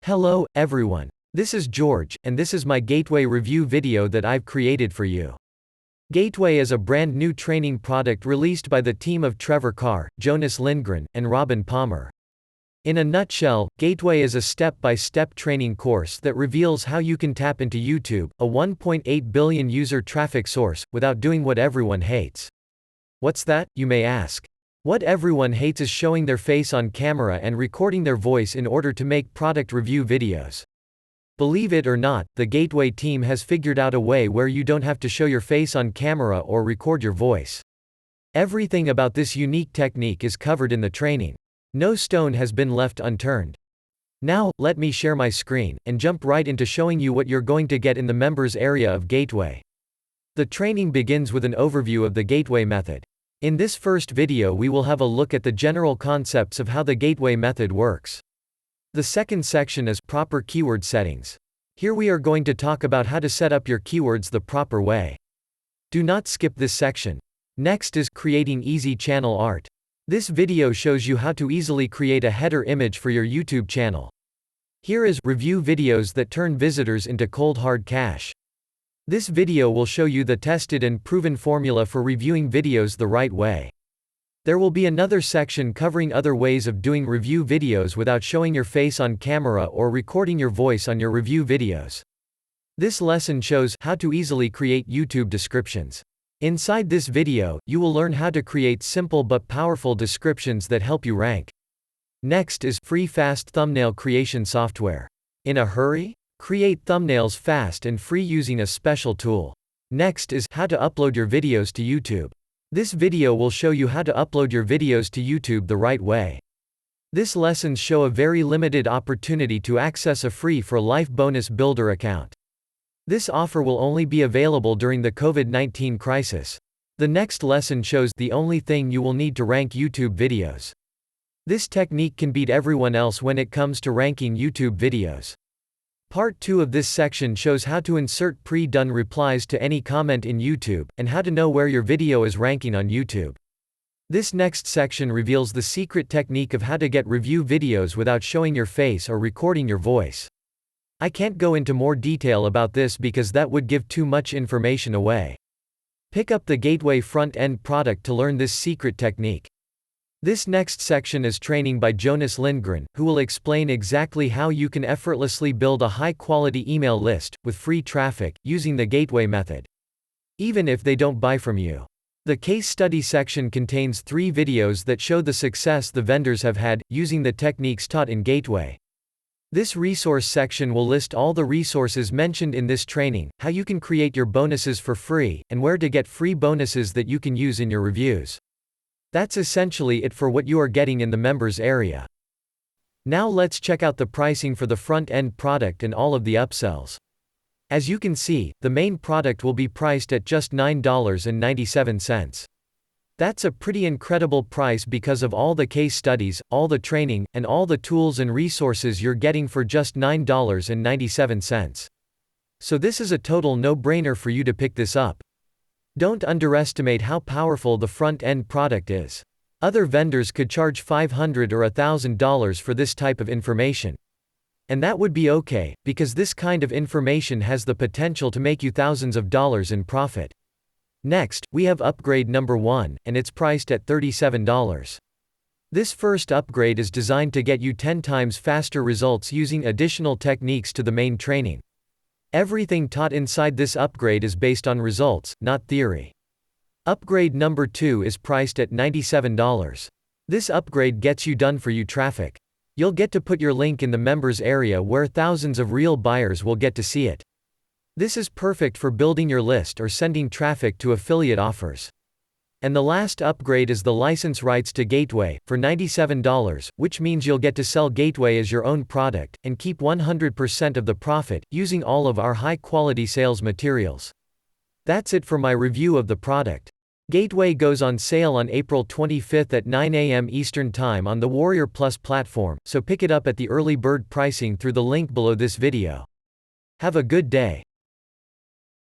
Hello, everyone. This is George, and this is my Gateway review video that I've created for you. Gateway is a brand new training product released by the team of Trevor Carr, Jonas Lindgren, and Robin Palmer. In a nutshell, Gateway is a step-by-step training course that reveals how you can tap into YouTube, a 1.8 billion user traffic source, without doing what everyone hates. What's that, you may ask? What everyone hates is showing their face on camera and recording their voice in order to make product review videos. Believe it or not, the Gateway team has figured out a way where you don't have to show your face on camera or record your voice. Everything about this unique technique is covered in the training. No stone has been left unturned. Now, let me share my screen, and jump right into showing you what you're going to get in the members area of Gateway. The training begins with an overview of the Gateway method. In this first video we will have a look at the general concepts of how the Gateway method works. The second section is proper keyword settings. Here we are going to talk about how to set up your keywords the proper way. Do not skip this section. Next is creating easy channel art. This video shows you how to easily create a header image for your YouTube channel. Here is review videos that turn visitors into cold hard cash. This video will show you the tested and proven formula for reviewing videos the right way. There will be another section covering other ways of doing review videos without showing your face on camera or recording your voice on your review videos. This lesson shows how to easily create YouTube descriptions. Inside this video, you will learn how to create simple but powerful descriptions that help you rank. Next is free fast thumbnail creation software. In a hurry? Create thumbnails fast and free using a special tool. Next is how to upload your videos to YouTube. This video will show you how to upload your videos to YouTube the right way. This lessons show a very limited opportunity to access a free for life bonus builder account. This offer will only be available during the COVID-19 crisis. The next lesson shows the only thing you will need to rank YouTube videos. This technique can beat everyone else when it comes to ranking YouTube videos. Part 2 of this section shows how to insert pre-done replies to any comment in YouTube, and how to know where your video is ranking on YouTube. This next section reveals the secret technique of how to get review videos without showing your face or recording your voice. I can't go into more detail about this because that would give too much information away. Pick up the Gateway front-end product to learn this secret technique. This next section is training by Jonas Lindgren, who will explain exactly how you can effortlessly build a high-quality email list, with free traffic, using the Gateway method. Even if they don't buy from you. The case study section contains 3 videos that show the success the vendors have had, using the techniques taught in Gateway. This resource section will list all the resources mentioned in this training, how you can create your bonuses for free, and where to get free bonuses that you can use in your reviews. That's essentially it for what you are getting in the members area. Now let's check out the pricing for the front-end product and all of the upsells. As you can see, the main product will be priced at just $9.97. That's a pretty incredible price because of all the case studies, all the training, and all the tools and resources you're getting for just $9.97. So this is a total no-brainer for you to pick this up. Don't underestimate how powerful the front-end product is. Other vendors could charge $500 or $1,000 for this type of information. And that would be okay, because this kind of information has the potential to make you thousands of dollars in profit. Next, we have upgrade number 1, and it's priced at $37. This first upgrade is designed to get you 10 times faster results using additional techniques to the main training. Everything taught inside this upgrade is based on results, not theory. Upgrade number 2 is priced at $97. This upgrade gets you done for you traffic. You'll get to put your link in the members area where thousands of real buyers will get to see it. This is perfect for building your list or sending traffic to affiliate offers. And the last upgrade is the license rights to Gateway, for $97, which means you'll get to sell Gateway as your own product, and keep 100% of the profit, using all of our high-quality sales materials. That's it for my review of the product. Gateway goes on sale on April 25 at 9 a.m. Eastern Time on the Warrior Plus platform, so pick it up at the early bird pricing through the link below this video. Have a good day.